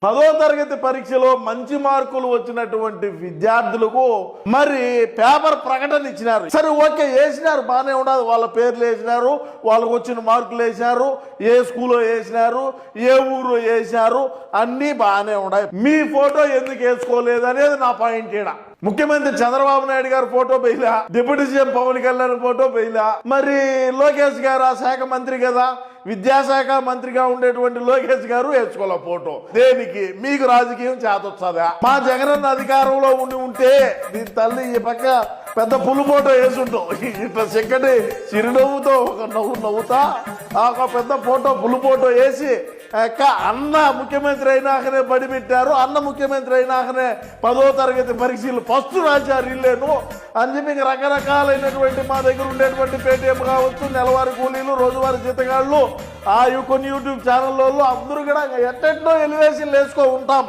10వ తరగతి పరీక్షలో మంచి మార్కులు వచ్చినటువంటి విద్యార్థులకు మరి పేపర్ ప్రకటన ఇచ్చినారు. సరే ఓకే వేసినారు, బాగానే ఉండదు, వాళ్ళ పేర్లు వేసినారు, వాళ్ళకు వచ్చిన మార్కులు వేసినారు, ఏ స్కూల్లో వేసినారు, ఏ ఊరు వేసినారు, అన్నీ బాగానే ఉన్నాయి. మీ ఫోటో ఎందుకు వేసుకోలేదు అనేది నా పాయింట్ ఈడ. ముఖ్యమంత్రి చంద్రబాబు నాయుడు గారు ఫోటో బెయిలా, deputy CM Pawan Kalyan photo బెయిలా, మరి లోకేష్ గారు ఆ శాఖ మంత్రి కదా, విద్యాశాఖ మంత్రిగా ఉండేటువంటి లోకేష్ గారు వేసుకోలే ఫోటో. దేనికి? మీకు రాజకీయం చేతొచ్చదా? మా జగనన్న అధికారంలో ఉంటే దీని తల్లి ఈ పక్క పెద్ద పులు ఫోటో వేసుంటావు, ఇట్లా చక్కటి చిరునవ్వుతో ఒక నవ్వుతా ఒక పెద్ద ఫోటో పులు ఫోటో వేసి అన్న ముఖ్యమంత్రి అయినాకనే బడి పెట్టారు, అన్న ముఖ్యమంత్రి అయినాకనే 10వ తరగతి పరీక్షలు ఫస్ట్ రాశారు ఇల్లేను అని చెప్పి రకరకాలైనటువంటి మా దగ్గర ఉండేటువంటి పేటీఎం కావచ్చు, నెలవారీ కూలీలు, రోజువారీ జీతగాళ్ళు, కొన్ని యూట్యూబ్ ఛానల్లో అందరూ కూడా ఎట్టెట్లో ఎలివేషన్లు వేసుకో ఉంటాం.